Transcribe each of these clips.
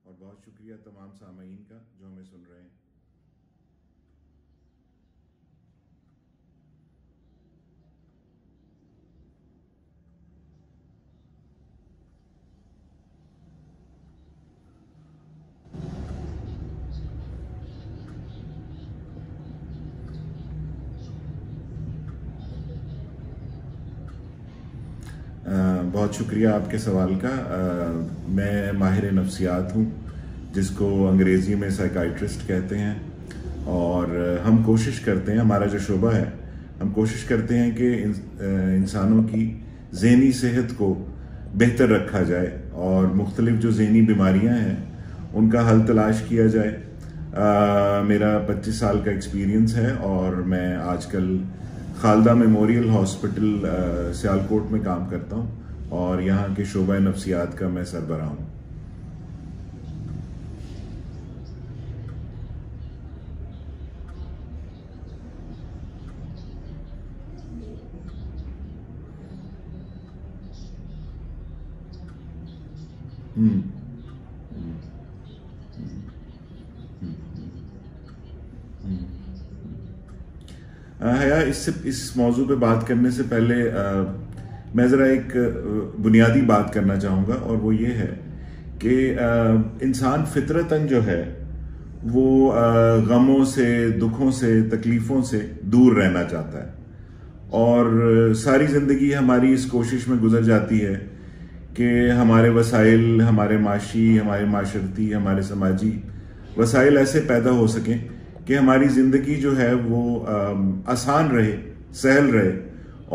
اور بہت شکریہ تمام سامعین کا جو ہمیں سن رہے ہیں۔ بہت شکریہ آپ کے سوال کا۔ میں ماہر نفسیات ہوں، جس کو انگریزی میں سائیکائٹرسٹ کہتے ہیں، اور ہم کوشش کرتے ہیں، ہمارا جو شعبہ ہے، ہم کوشش کرتے ہیں کہ انسانوں کی ذہنی صحت کو بہتر رکھا جائے اور مختلف جو ذہنی بیماریاں ہیں ان کا حل تلاش کیا جائے۔ میرا 25 سال کا ایکسپیرینس ہے اور میں آج کل خالدہ میموریل ہاسپٹل سیالکوٹ میں کام کرتا ہوں اور یہاں کے شعبہ نفسیات کا میں سربراہ ہوں۔ حیا، اس موضوع پہ بات کرنے سے پہلے میں ذرا ایک بنیادی بات کرنا چاہوں گا، اور وہ یہ ہے کہ انسان فطرتاً جو ہے وہ غموں سے، دکھوں سے، تکلیفوں سے دور رہنا چاہتا ہے، اور ساری زندگی ہماری اس کوشش میں گزر جاتی ہے کہ ہمارے وسائل، ہمارے معاشی، ہمارے معاشرتی، ہمارے سماجی وسائل ایسے پیدا ہو سکیں کہ ہماری زندگی جو ہے وہ آسان رہے، سہل رہے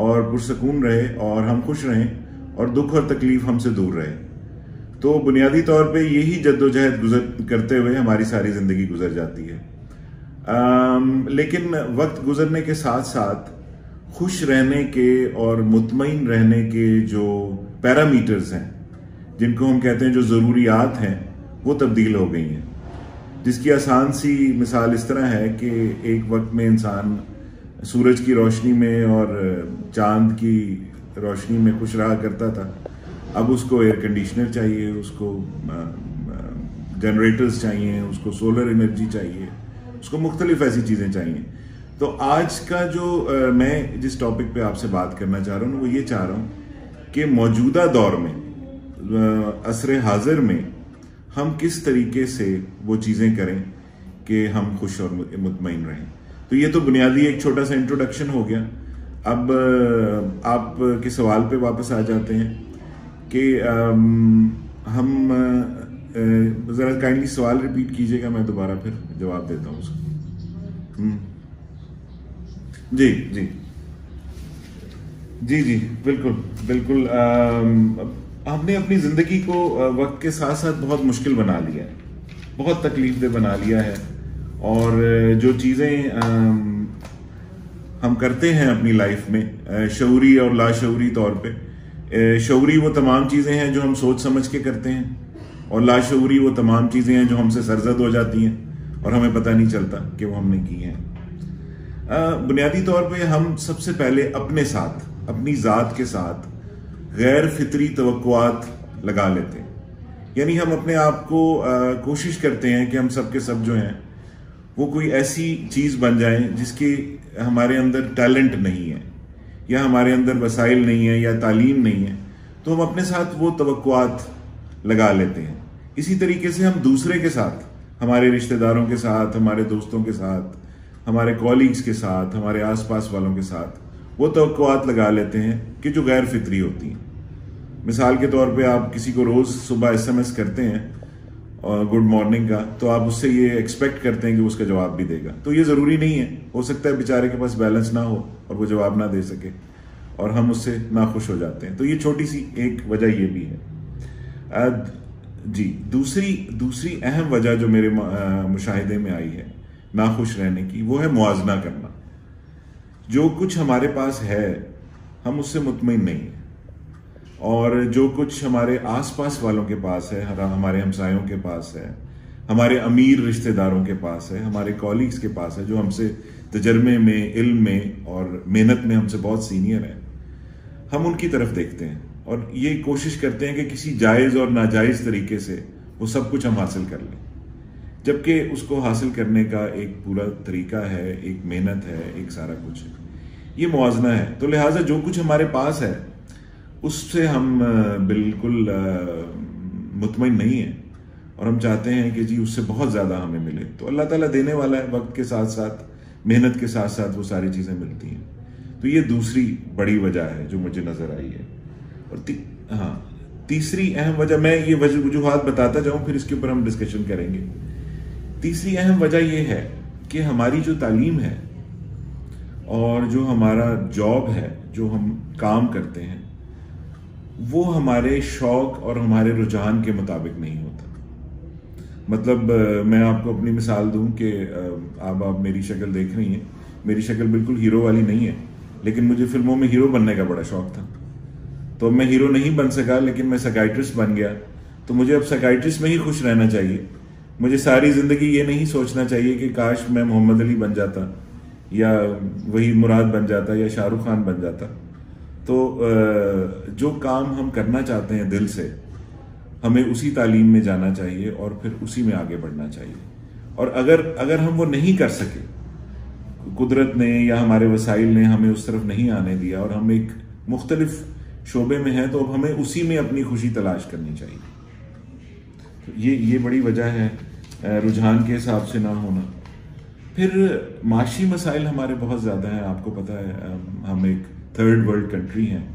اور پرسکون رہے، اور ہم خوش رہیں اور دکھ اور تکلیف ہم سے دور رہے۔ تو بنیادی طور پہ یہی جد و جہد کرتے ہوئے ہماری ساری زندگی گزر جاتی ہے۔ لیکن وقت گزرنے کے ساتھ ساتھ خوش رہنے کے اور مطمئن رہنے کے جو پیرامیٹرز ہیں، جن کو ہم کہتے ہیں جو ضروریات ہیں، وہ تبدیل ہو گئی ہیں۔ جس کی آسان سی مثال اس طرح ہے کہ ایک وقت میں انسان سورج کی روشنی میں اور چاند کی روشنی میں خوش رہا کرتا تھا، اب اس کو ایئر کنڈیشنر چاہیے، اس کو جنریٹرز چاہیے، اس کو سولر انرجی چاہیے، اس کو مختلف ایسی چیزیں چاہیے۔ تو آج کا جو میں جس ٹاپک پہ آپ سے بات کرنا چاہ رہا ہوں وہ یہ چاہ رہا ہوں کہ موجودہ دور میں، عصر حاضر میں، ہم کس طریقے سے وہ چیزیں کریں کہ ہم خوش اور مطمئن رہیں۔ تو یہ تو بنیادی ایک چھوٹا سا انٹروڈکشن ہو گیا۔ اب آپ کے سوال پہ واپس آ جاتے ہیں کہ ہم ذرا کائنڈلی سوال ریپیٹ کیجئے گا، میں دوبارہ پھر جواب دیتا ہوں اس کو۔ جی جی جی جی بالکل بالکل۔ ہم نے اپنی زندگی کو وقت کے ساتھ ساتھ بہت مشکل بنا لیا ہے، بہت تکلیف دہ بنا لیا ہے، اور جو چیزیں ہم کرتے ہیں اپنی لائف میں شعوری اور لاشعوری طور پہ، شعوری وہ تمام چیزیں ہیں جو ہم سوچ سمجھ کے کرتے ہیں، اور لاشعوری وہ تمام چیزیں ہیں جو ہم سے سرزد ہو جاتی ہیں اور ہمیں پتہ نہیں چلتا کہ وہ ہم نے کی ہیں۔ بنیادی طور پہ ہم سب سے پہلے اپنے ساتھ، اپنی ذات کے ساتھ غیر فطری توقعات لگا لیتے ہیں۔ یعنی ہم اپنے آپ کو کوشش کرتے ہیں کہ ہم سب کے سب جو ہیں وہ کوئی ایسی چیز بن جائیں جس کی ہمارے اندر ٹیلنٹ نہیں ہے، یا ہمارے اندر وسائل نہیں ہے، یا تعلیم نہیں ہے، تو ہم اپنے ساتھ وہ توقعات لگا لیتے ہیں۔ اسی طریقے سے ہم دوسرے کے ساتھ، ہمارے رشتہ داروں کے ساتھ، ہمارے دوستوں کے ساتھ، ہمارے کولیگز کے ساتھ، ہمارے آس پاس والوں کے ساتھ وہ توقعات لگا لیتے ہیں کہ جو غیر فطری ہوتی ہیں۔ مثال کے طور پہ آپ کسی کو روز صبح SMS کرتے ہیں گڈ مارننگ کا، تو آپ اس سے یہ ایکسپیکٹ کرتے ہیں کہ اس کا جواب بھی دے گا۔ تو یہ ضروری نہیں ہے، ہو سکتا ہے بیچارے کے پاس بیلنس نہ ہو اور وہ جواب نہ دے سکے، اور ہم اس سے ناخوش ہو جاتے ہیں۔ تو یہ چھوٹی سی ایک وجہ یہ بھی ہے۔ جی، دوسری اہم وجہ جو میرے مشاہدے میں آئی ہے ناخوش رہنے کی، وہ ہے موازنہ کرنا۔ جو کچھ ہمارے پاس ہے ہم اس سے مطمئن نہیں ہیں، اور جو کچھ ہمارے آس پاس والوں کے پاس ہے، ہمارے ہمسایوں کے پاس ہے، ہمارے امیر رشتہ داروں کے پاس ہے، ہمارے کولیگز کے پاس ہے، جو ہم سے تجربے میں، علم میں اور محنت میں ہم سے بہت سینئر ہیں، ہم ان کی طرف دیکھتے ہیں اور یہ کوشش کرتے ہیں کہ کسی جائز اور ناجائز طریقے سے وہ سب کچھ ہم حاصل کر لیں، جبکہ اس کو حاصل کرنے کا ایک پورا طریقہ ہے، ایک محنت ہے، ایک سارا کچھ ہے، یہ موازنہ ہے۔ تو لہٰذا جو کچھ ہمارے پاس ہے اس سے ہم بالکل مطمئن نہیں ہیں، اور ہم چاہتے ہیں کہ جی اس سے بہت زیادہ ہمیں ملے۔ تو اللہ تعالیٰ دینے والا ہے، وقت کے ساتھ ساتھ، محنت کے ساتھ ساتھ وہ ساری چیزیں ملتی ہیں۔ تو یہ دوسری بڑی وجہ ہے جو مجھے نظر آئی ہے۔ اور ہاں، تیسری اہم وجہ، میں یہ وجوہات بتاتا جاؤں پھر اس کے اوپر ہم ڈسکشن کریں گے۔ تیسری اہم وجہ یہ ہے کہ ہماری جو تعلیم ہے اور جو ہمارا جاب ہے، جو ہم کام کرتے ہیں، وہ ہمارے شوق اور ہمارے رجحان کے مطابق نہیں ہوتا۔ مطلب میں آپ کو اپنی مثال دوں کہ اب آپ میری شکل دیکھ رہی ہیں، میری شکل بالکل ہیرو والی نہیں ہے، لیکن مجھے فلموں میں ہیرو بننے کا بڑا شوق تھا۔ تو میں ہیرو نہیں بن سکا، لیکن میں سائیکائٹرسٹ بن گیا۔ تو مجھے اب سائیکائٹرسٹ میں ہی خوش رہنا چاہیے۔ مجھے ساری زندگی یہ نہیں سوچنا چاہیے کہ کاش میں محمد علی بن جاتا یا وہی مراد بن جاتا یا شاہ رخ خان بن جاتا۔ تو جو کام ہم کرنا چاہتے ہیں دل سے، ہمیں اسی تعلیم میں جانا چاہیے اور پھر اسی میں آگے بڑھنا چاہیے۔ اور اگر ہم وہ نہیں کر سکے، قدرت نے یا ہمارے وسائل نے ہمیں اس طرف نہیں آنے دیا اور ہم ایک مختلف شعبے میں ہیں، تو اب ہمیں اسی میں اپنی خوشی تلاش کرنی چاہیے۔ تو یہ بڑی وجہ ہے رجحان کے حساب سے نہ ہونا۔ پھر معاشی مسائل ہمارے بہت زیادہ ہیں، آپ کو پتہ ہے ہم ایک تھرڈ ورلڈ کنٹری ہیں،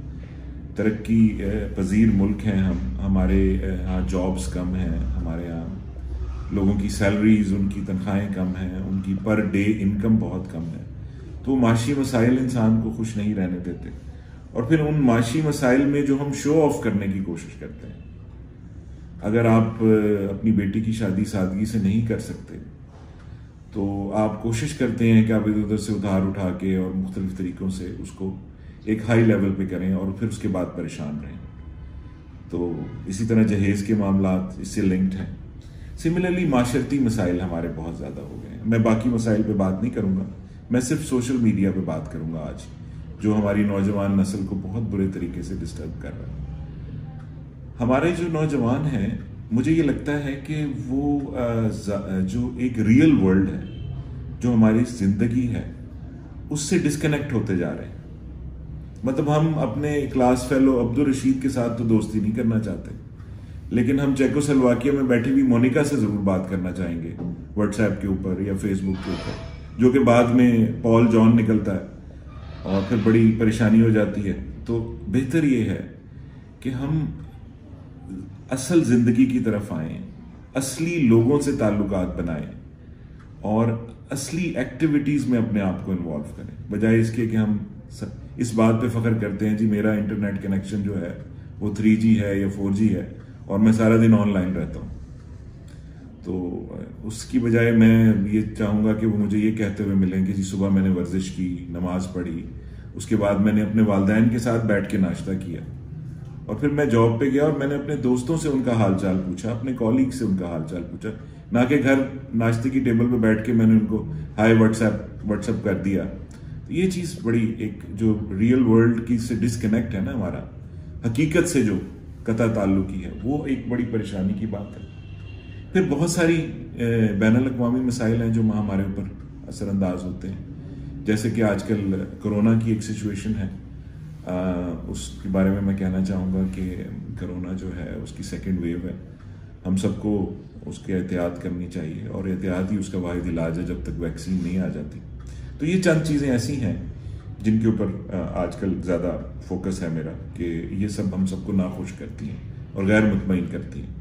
ترقی پذیر ملک ہیں ہم، ہمارے ہاں جابز کم ہیں، ہمارے ہاں لوگوں کی سیلریز، ان کی تنخواہیں کم ہیں، ان کی پر ڈے انکم بہت کم ہے۔ تو معاشی مسائل انسان کو خوش نہیں رہنے دیتے، اور پھر ان معاشی مسائل میں جو ہم شو آف کرنے کی کوشش کرتے ہیں، اگر آپ اپنی بیٹی کی شادی سادگی سے نہیں کر سکتے تو آپ کوشش کرتے ہیں کہ آپ ادھر ادھر سے ادھار اٹھا کے اور مختلف طریقوں سے اس کو ایک ہائی لیول پہ کریں اور پھر اس کے بعد پریشان رہیں۔ تو اسی طرح جہیز کے معاملات اس سے لنکڈ ہیں۔ سملرلی معاشرتی مسائل ہمارے بہت زیادہ ہو گئے ہیں۔ میں باقی مسائل پہ بات نہیں کروں گا، میں صرف سوشل میڈیا پہ بات کروں گا آج، جو ہماری نوجوان نسل کو بہت برے طریقے سے ڈسٹرب کر رہا ہے۔ ہمارے جو نوجوان ہیں، مجھے یہ لگتا ہے کہ وہ جو ایک ریئل ورلڈ ہے، جو ہماری زندگی ہے، اس سے ڈسکنیکٹ ہوتے جا رہے ہیں۔ مطلب ہم اپنے کلاس فیلو عبدالرشید کے ساتھ تو دوستی نہیں کرنا چاہتے، لیکن ہم چیکو سلواکیہ میں بیٹھی ہوئی مونیکا سے ضرور بات کرنا چاہیں گے واٹس ایپ کے اوپر یا فیس بک کے اوپر، جو کہ بعد میں پال جان نکلتا ہے اور پھر بڑی پریشانی ہو جاتی ہے۔ تو بہتر یہ ہے کہ ہم اصل زندگی کی طرف آئیں، اصلی لوگوں سے تعلقات بنائیں اور اصلی ایکٹیویٹیز میں اپنے آپ کو انوالو کریں، بجائے اس کے کہ ہم اس بات پہ فخر کرتے ہیں جی میرا انٹرنیٹ کنیکشن جو ہے وہ 3G ہے یا 4G ہے اور میں سارا دن آن لائن رہتا ہوں۔ تو اس کی بجائے میں یہ چاہوں گا کہ وہ مجھے یہ کہتے ہوئے ملیں کہ جی صبح میں نے ورزش کی، نماز پڑھی، اس کے بعد میں نے اپنے والدین کے ساتھ بیٹھ کے ناشتہ کیا، اور پھر میں جاب پہ گیا اور میں نے اپنے دوستوں سے ان کا حال چال پوچھا، اپنے کولیگ سے ان کا حال چال پوچھا، نہ کہ گھر ناشتے کی ٹیبل پہ بیٹھ کے میں نے ان کو ہائے واٹس ایپ کر دیا۔ تو یہ چیز بڑی ایک جو ریئل ورلڈ کی سے ڈسکنیکٹ ہے نا، ہمارا حقیقت سے جو قطع تعلقی ہے، وہ ایک بڑی پریشانی کی بات ہے۔ پھر بہت ساری بین الاقوامی مسائل ہیں جو ہمارے اوپر اثر انداز ہوتے ہیں، جیسے کہ آج کل کرونا کی ایک سچویشن ہے، اس کے بارے میں کہنا چاہوں گا کہ کرونا جو ہے اس کی سیکنڈ ویو ہے، ہم سب کو اس کی احتیاط کرنی چاہیے، اور احتیاط ہی اس کا واحد علاج ہے جب تک ویکسین نہیں آ جاتی۔ تو یہ چند چیزیں ایسی ہیں جن کے اوپر آج کل زیادہ فوکس ہے میرا، کہ یہ سب ہم سب کو ناخوش کرتی ہیں اور غیر مطمئن کرتی ہیں۔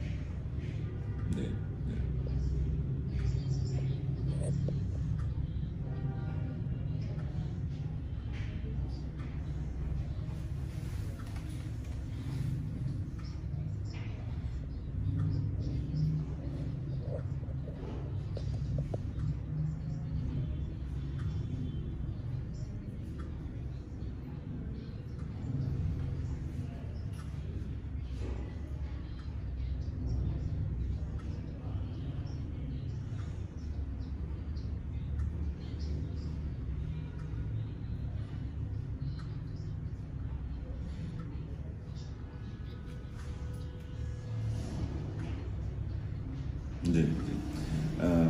جی جی،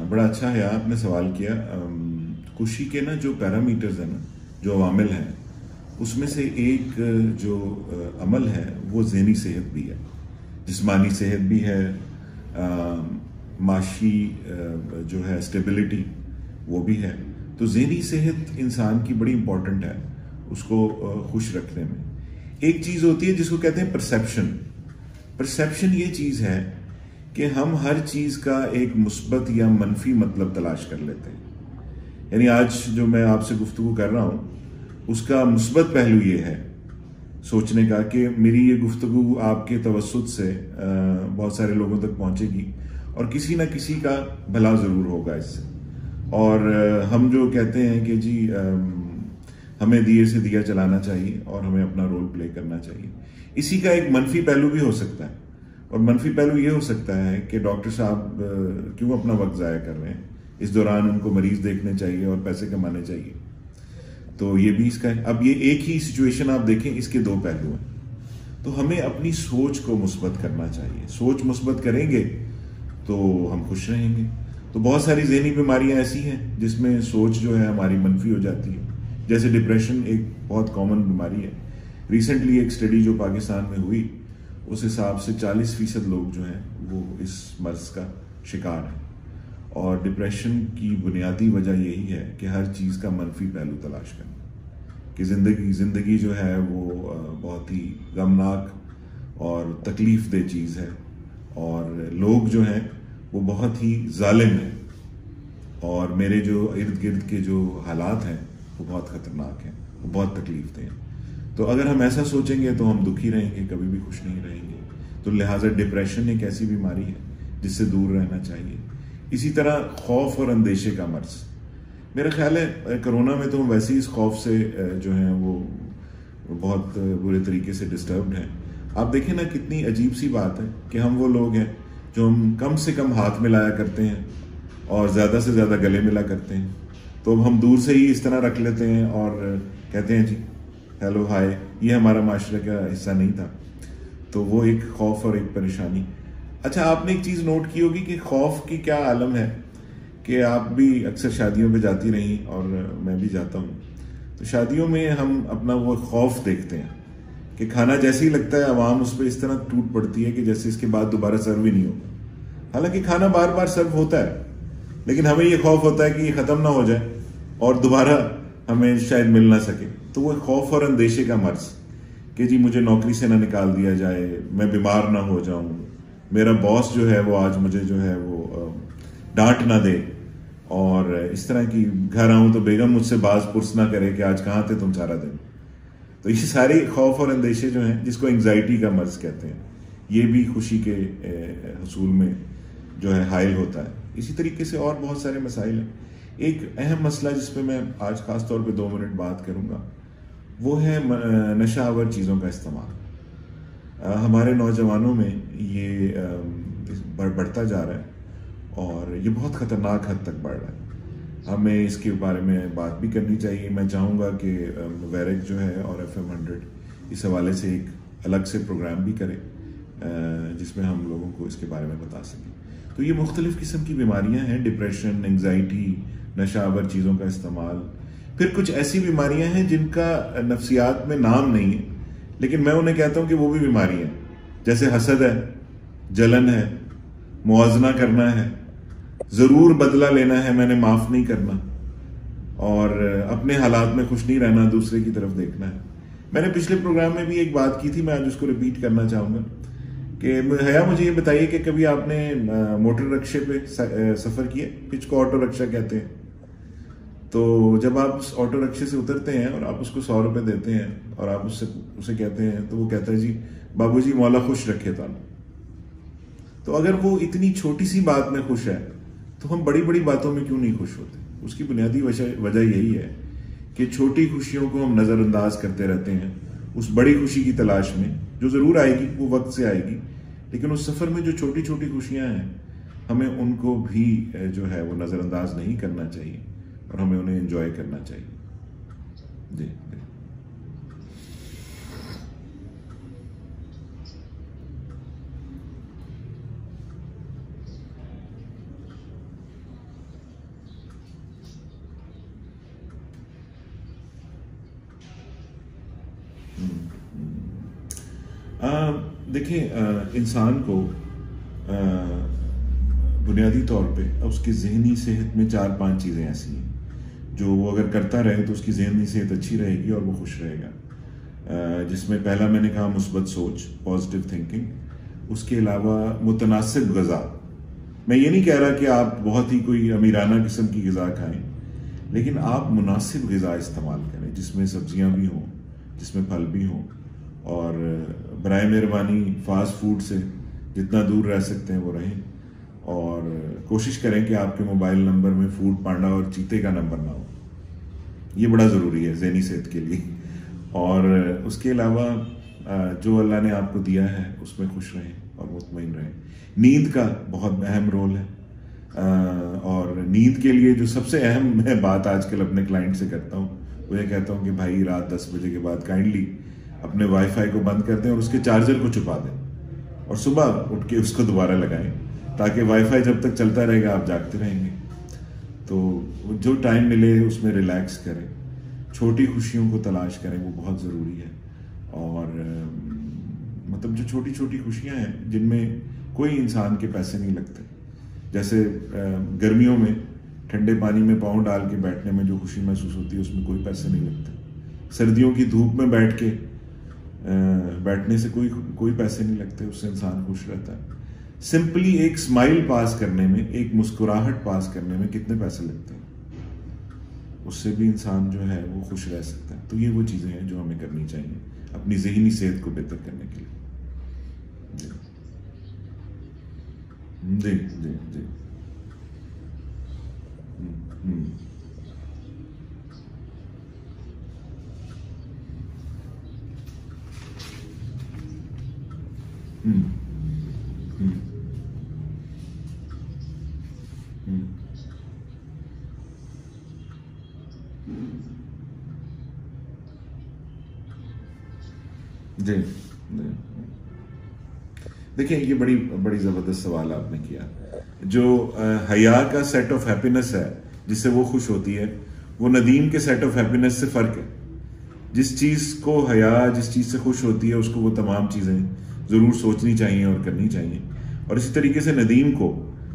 بڑا اچھا ہے آپ نے سوال کیا. خوشی کے نا جو پیرامیٹرز ہیں نا، جو عوامل ہیں، اس میں سے ایک جو عمل ہے وہ ذہنی صحت بھی ہے، جسمانی صحت بھی ہے، معاشی جو ہے اسٹیبلٹی وہ بھی ہے. تو ذہنی صحت انسان کی بڑی امپورٹنٹ ہے اس کو خوش رکھنے میں. ایک چیز ہوتی ہے جس کو کہتے ہیں پرسیپشن. پرسیپشن یہ چیز ہے کہ ہم ہر چیز کا ایک مثبت یا منفی مطلب تلاش کر لیتے ہیں. یعنی آج جو میں آپ سے گفتگو کر رہا ہوں اس کا مثبت پہلو یہ ہے سوچنے کا کہ میری یہ گفتگو آپ کے توسط سے بہت سارے لوگوں تک پہنچے گی اور کسی نہ کسی کا بھلا ضرور ہوگا اس سے. اور ہم جو کہتے ہیں کہ جی ہمیں دیے سے دیا چلانا چاہیے اور ہمیں اپنا رول پلے کرنا چاہیے، اسی کا ایک منفی پہلو بھی ہو سکتا ہے. اور منفی پہلو یہ ہو سکتا ہے کہ ڈاکٹر صاحب کیوں اپنا وقت ضائع کر رہے ہیں، اس دوران ان کو مریض دیکھنے چاہیے اور پیسے کمانے چاہیے. تو یہ بھی اس کا ہے. اب یہ ایک ہی سچویشن آپ دیکھیں، اس کے دو پہلو ہیں. تو ہمیں اپنی سوچ کو مثبت کرنا چاہیے. سوچ مثبت کریں گے تو ہم خوش رہیں گے. تو بہت ساری ذہنی بیماریاں ایسی ہیں جس میں سوچ جو ہے ہماری منفی ہو جاتی ہے. جیسے ڈپریشن ایک بہت کامن بیماری ہے. ریسنٹلی ایک اسٹڈی جو پاکستان میں ہوئی اس حساب سے 40% لوگ جو ہیں وہ اس مرض کا شکار ہیں. اور ڈپریشن کی بنیادی وجہ یہی ہے کہ ہر چیز کا منفی پہلو تلاش کرنا، کہ زندگی جو ہے وہ بہت ہی غمناک اور تکلیف دہ چیز ہے، اور لوگ جو ہیں وہ بہت ہی ظالم ہیں، اور میرے جو ارد گرد کے جو حالات ہیں وہ بہت خطرناک ہیں، وہ بہت تکلیف دہ ہیں. تو اگر ہم ایسا سوچیں گے تو ہم دکھی رہیں گے، کبھی بھی خوش نہیں رہیں گے. تو لہٰذا ڈپریشن ایک ایسی بیماری ہے جس سے دور رہنا چاہیے. اسی طرح خوف اور اندیشے کا مرض. میرا خیال ہے کرونا میں تو ہم ویسے ہی اس خوف سے جو ہیں وہ بہت برے طریقے سے ڈسٹربڈ ہیں. آپ دیکھیں نا کتنی عجیب سی بات ہے کہ ہم وہ لوگ ہیں جو ہم کم سے کم ہاتھ ملایا کرتے ہیں اور زیادہ سے زیادہ گلے ملا کرتے ہیں. تو اب ہم دور سے ہی اس طرح رکھ لیتے ہیں اور کہتے ہیں جی ہیلو ہائے. یہ ہمارا معاشرے کا حصہ نہیں تھا. تو وہ ایک خوف اور ایک پریشانی. اچھا، آپ نے ایک چیز نوٹ کی ہوگی کہ خوف کی کیا عالم ہے، کہ آپ بھی اکثر شادیوں پہ جاتی رہیں اور میں بھی جاتا ہوں. تو شادیوں میں ہم اپنا وہ خوف دیکھتے ہیں کہ کھانا جیسے ہی لگتا ہے عوام اس پہ اس طرح ٹوٹ پڑتی ہے کہ جیسے اس کے بعد دوبارہ سرو ہی نہیں ہوگا. حالانکہ کھانا بار بار سرو ہوتا ہے، لیکن ہمیں یہ خوف ہوتا ہے کہ یہ ختم نہ ہو جائے اور دوبارہ ہمیں شاید مل نہ سکے. تو وہ خوف اور اندیشے کا مرض کہ جی مجھے نوکری سے نہ نکال دیا جائے، میں بیمار نہ ہو جاؤں، میرا باس جو ہے وہ آج مجھے جو ہے وہ ڈانٹ نہ دے، اور اس طرح کی گھر آؤں تو بیگم مجھ سے باز پرس نہ کرے کہ آج کہاں تھے تم سارا دن. تو یہ سارے خوف اور اندیشے جو ہیں، جس کو انگزائٹی کا مرض کہتے ہیں، یہ بھی خوشی کے حصول میں جو ہے حائل ہوتا ہے. اسی طریقے سے اور بہت سارے مسائل ہیں. ایک اہم مسئلہ جس پہ میں آج خاص طور پہ 2 منٹ بات کروں گا وہ ہے نشہ آور چیزوں کا استعمال. ہمارے نوجوانوں میں یہ بڑھتا جا رہا ہے اور یہ بہت خطرناک حد تک بڑھ رہا ہے. ہمیں اس کے بارے میں بات بھی کرنی چاہیے. میں چاہوں گا کہ ویرک جو ہے اور FM 100 اس حوالے سے ایک الگ سے پروگرام بھی کرے جس میں ہم لوگوں کو اس کے بارے میں بتا سکیں. تو یہ مختلف قسم کی بیماریاں ہیں، ڈپریشن، انگزائٹی، نشہ آور چیزوں کا استعمال. پھر کچھ ایسی بیماریاں ہیں جن کا نفسیات میں نام نہیں ہے، لیکن میں انہیں کہتا ہوں کہ وہ بھی بیماری ہیں. جیسے حسد ہے، جلن ہے، موازنہ کرنا ہے، ضرور بدلہ لینا ہے، میں نے معاف نہیں کرنا، اور اپنے حالات میں خوش نہیں رہنا، دوسرے کی طرف دیکھنا ہے. میں نے پچھلے پروگرام میں بھی ایک بات کی تھی، میں آج اس کو ریپیٹ کرنا چاہوں گا کہ حیا مجھے یہ بتائیے کہ کبھی آپ نے موٹر رکشے پہ سفر کیا، جس کو آٹو رکشا کہتے ہیں. تو جب آپ اس آٹو رکشے سے اترتے ہیں اور آپ اس کو 100 روپے دیتے ہیں اور آپ اسے کہتے ہیں، تو وہ کہتا ہے جی بابو جی مولا خوش رکھے تھا. تو اگر وہ اتنی چھوٹی سی بات میں خوش ہے تو ہم بڑی بڑی باتوں میں کیوں نہیں خوش ہوتے؟ اس کی بنیادی وجہ یہی ہے کہ چھوٹی خوشیوں کو ہم نظر انداز کرتے رہتے ہیں اس بڑی خوشی کی تلاش میں، جو ضرور آئے گی، وہ وقت سے آئے گی، لیکن اس سفر میں جو چھوٹی چھوٹی خوشیاں ہیں ہمیں ان کو بھی جو ہے وہ نظر انداز نہیں کرنا چاہیے اور ہمیں انہیں انجوائے کرنا چاہیے. جی دیکھیں انسان کو بنیادی طور پہ اس کی ذہنی صحت میں 4-5 چیزیں ایسی ہیں جو وہ اگر کرتا رہے تو اس کی ذہنی صحت اچھی رہے گی اور وہ خوش رہے گا، جس میں پہلا میں نے کہا مثبت سوچ، پازیٹیو تھنکنگ، اس کے علاوہ متناسب غذا۔ میں یہ نہیں کہہ رہا کہ آپ بہت ہی کوئی امیرانہ قسم کی غذا کھائیں، لیکن آپ مناسب غذا استعمال کریں جس میں سبزیاں بھی ہوں، جس میں پھل بھی ہوں، اور برائے مہربانی فاسٹ فوڈ سے جتنا دور رہ سکتے ہیں وہ رہیں، اور کوشش کریں کہ آپ کے موبائل نمبر میں فوڈ پانڈا اور چیتے کا نمبر نہ ہو، یہ بڑا ضروری ہے ذہنی صحت کے لیے۔ اور اس کے علاوہ جو اللہ نے آپ کو دیا ہے اس میں خوش رہیں اور مطمئن رہیں۔ نیند کا بہت اہم رول ہے، اور نیند کے لیے جو سب سے اہم میں بات آج کل اپنے کلائنٹ سے کرتا ہوں وہ یہ کہتا ہوں کہ بھائی رات 10 بجے کے بعد کائنڈلی اپنے وائی فائی کو بند کر دیں اور اس کے چارجر کو چھپا دیں، اور صبح اٹھ کے اس کو دوبارہ لگائیں تاکہ وائی فائی جب تک چلتا رہے گا آپ جاگتے رہیں گے۔ تو جو ٹائم ملے اس میں ریلیکس کریں، چھوٹی خوشیوں کو تلاش کریں، وہ بہت ضروری ہے۔ اور مطلب جو چھوٹی چھوٹی خوشیاں ہیں جن میں کوئی انسان کے پیسے نہیں لگتے، جیسے گرمیوں میں ٹھنڈے پانی میں پاؤں ڈال کے بیٹھنے میں جو خوشی محسوس ہوتی ہے اس میں کوئی پیسے نہیں لگتے، سردیوں کی دھوپ میں بیٹھنے سے کوئی پیسے نہیں لگتے، اس سے انسان خوش رہتا ہے۔ سمپلی ایک اسمائل پاس کرنے میں، ایک مسکراہٹ پاس کرنے میں کتنے پیسے لگتے ہیں، اس سے بھی انسان جو ہے وہ خوش رہ سکتا ہے۔ تو یہ وہ چیزیں ہیں جو ہمیں کرنی چاہیے اپنی ذہنی صحت کو بہتر کرنے کے لیے۔ جی جی جی جی دیکھیں یہ بڑی زبردست سوال آپ نے کیا۔ جو حیا کا سیٹ آف ہیپینس ہے جس سے وہ خوش ہوتی ہے، وہ ندیم کے سیٹ آف ہیپینس سے فرق ہے۔ جس چیز کو حیا جس چیز سے خوش ہوتی ہے اس کو وہ تمام چیزیں ضرور سوچنی چاہیے اور کرنی چاہیے، اور اسی طریقے سے ندیم کو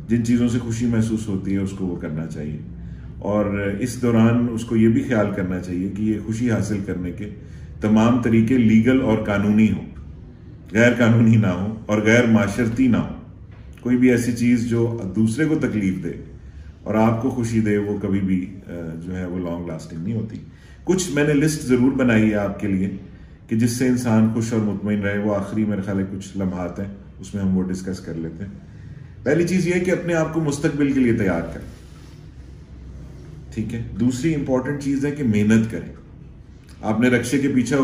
جن چیزوں سے خوشی محسوس ہوتی ہے اس کو وہ کرنا چاہیے، اور اس دوران اس کو یہ بھی خیال کرنا چاہیے کہ یہ خوشی حاصل کرنے کے تمام طریقے لیگل اور قانونی ہوں، غیر قانونی نہ ہو اور غیر معاشرتی نہ ہو۔ کوئی بھی ایسی چیز جو دوسرے کو تکلیف دے اور آپ کو خوشی دے وہ کبھی بھی جو ہے وہ لانگ لاسٹنگ نہیں ہوتی۔ کچھ میں نے لسٹ ضرور بنائی ہے آپ کے لیے کہ جس سے انسان خوش اور مطمئن رہے، وہ آخری میرے خیال ہے کچھ لمحات ہیں اس میں ہم وہ ڈسکس کر لیتے ہیں۔ پہلی چیز یہ ہے کہ اپنے آپ کو مستقبل کے لیے تیار کریں، ٹھیک ہے۔ دوسری امپورٹنٹ چیز ہے کہ محنت کریں۔ آپ نے رکشے کے پیچھے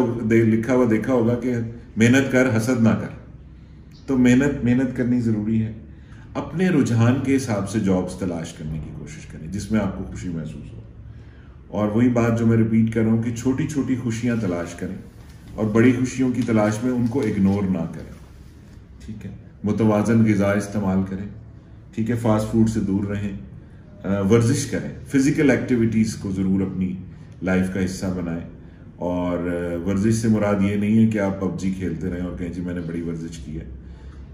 لکھا ہوا دیکھا ہوگا کہ محنت کر حسد نہ کر، تو محنت کرنی ضروری ہے۔ اپنے رجحان کے حساب سے جابز تلاش کرنے کی کوشش کریں جس میں آپ کو خوشی محسوس ہو، اور وہی بات جو میں ریپیٹ کر رہا ہوں کہ چھوٹی چھوٹی خوشیاں تلاش کریں اور بڑی خوشیوں کی تلاش میں ان کو اگنور نہ کریں، ٹھیک ہے۔ متوازن غذا استعمال کریں، ٹھیک ہے، فاسٹ فوڈ سے دور رہیں، ورزش کریں، فزیکل ایکٹیویٹیز کو ضرور اپنی لائف کا حصہ بنائیں۔ اور ورزش سے مراد یہ نہیں ہے کہ آپ پب جی کھیلتے رہیں اور کہیں جی میں نے بڑی ورزش کی ہے،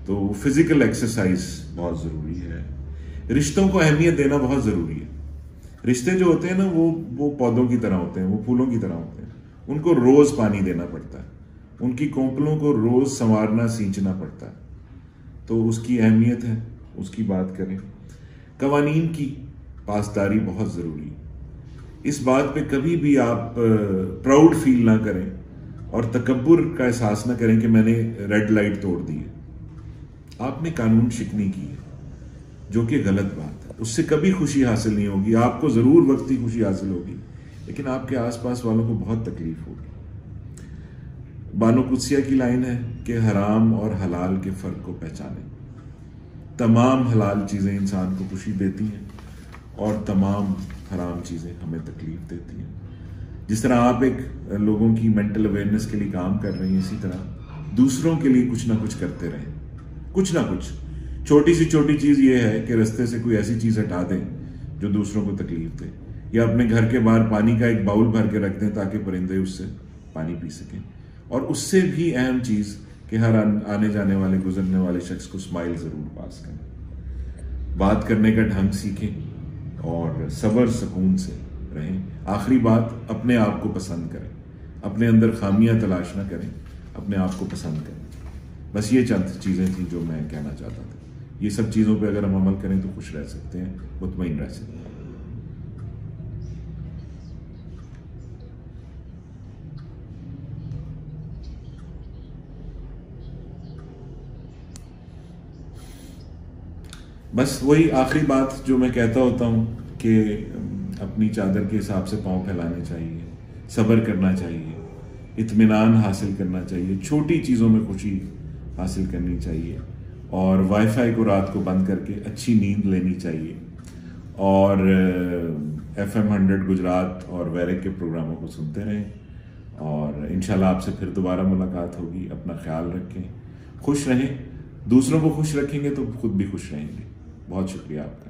تو فزیکل ایکسرسائز بہت ضروری ہے۔ رشتوں کو اہمیت دینا بہت ضروری ہے۔ رشتے جو ہوتے ہیں نا وہ پودوں کی طرح ہوتے ہیں، وہ پھولوں کی طرح ہوتے ہیں، ان کو روز پانی دینا پڑتا ہے، ان کی کونپلوں کو روز سنوارنا سینچنا پڑتا ہے، تو اس کی اہمیت ہے، اس کی بات کریں۔ قوانین کی پاسداری بہت ضروری ہے۔ اس بات پہ کبھی بھی آپ پراؤڈ فیل نہ کریں اور تکبر کا احساس نہ کریں کہ میں نے ریڈ لائٹ توڑ دی ہے۔ آپ نے قانون شکنی کی ہے جو کہ غلط بات ہے، اس سے کبھی خوشی حاصل نہیں ہوگی۔ آپ کو ضرور وقتی خوشی حاصل ہوگی لیکن آپ کے آس پاس والوں کو بہت تکلیف ہوگی۔ بانو قدسیہ کی لائن ہے کہ حرام اور حلال کے فرق کو پہچانیں۔ تمام حلال چیزیں انسان کو خوشی دیتی ہیں اور تمام حرام چیزیں ہمیں تکلیف دیتی ہیں۔ جس طرح آپ ایک لوگوں کی مینٹل اویئرنس کے لیے کام کر رہی ہیں، اسی طرح دوسروں کے لیے کچھ نہ کچھ کرتے رہیں، کچھ نہ کچھ۔ چھوٹی سی چھوٹی چیز یہ ہے کہ رستے سے کوئی ایسی چیز ہٹا دیں جو دوسروں کو تکلیف دے، یا اپنے گھر کے باہر پانی کا ایک باؤل بھر کے رکھ دیں تاکہ پرندے اس سے پانی پی سکیں۔ اور اس سے بھی اہم چیز کہ ہر آنے جانے والے گزرنے والے شخص کو اسمائل ضرور پاس کریں. بات کرنے کا ڈھنگ سیکھیں اور صبر سکون سے رہیں. آخری بات، اپنے آپ کو پسند کریں. اپنے اندر خامیاں تلاش نہ کریں، اپنے آپ کو پسند کریں. بس یہ چند چیزیں تھیں جو میں کہنا چاہتا تھا. یہ سب چیزوں پہ اگر ہم عمل کریں تو خوش رہ سکتے ہیں، مطمئن رہ سکتے ہیں. بس وہی آخری بات جو میں کہتا ہوتا ہوں کہ اپنی چادر کے حساب سے پاؤں پھیلانے چاہیے، صبر کرنا چاہیے، اطمینان حاصل کرنا چاہیے، چھوٹی چیزوں میں خوشی حاصل کرنی چاہیے، اور وائی فائی کو رات کو بند کر کے اچھی نیند لینی چاہیے، اور FM 100 گجرات اور ویرک کے پروگراموں کو سنتے رہیں. اور انشاءاللہ آپ سے پھر دوبارہ ملاقات ہوگی. اپنا خیال رکھیں، خوش رہیں. دوسروں کو خوش رکھیں گے تو خود بھی خوش رہیں گے. بہت شکریہ آپ کا.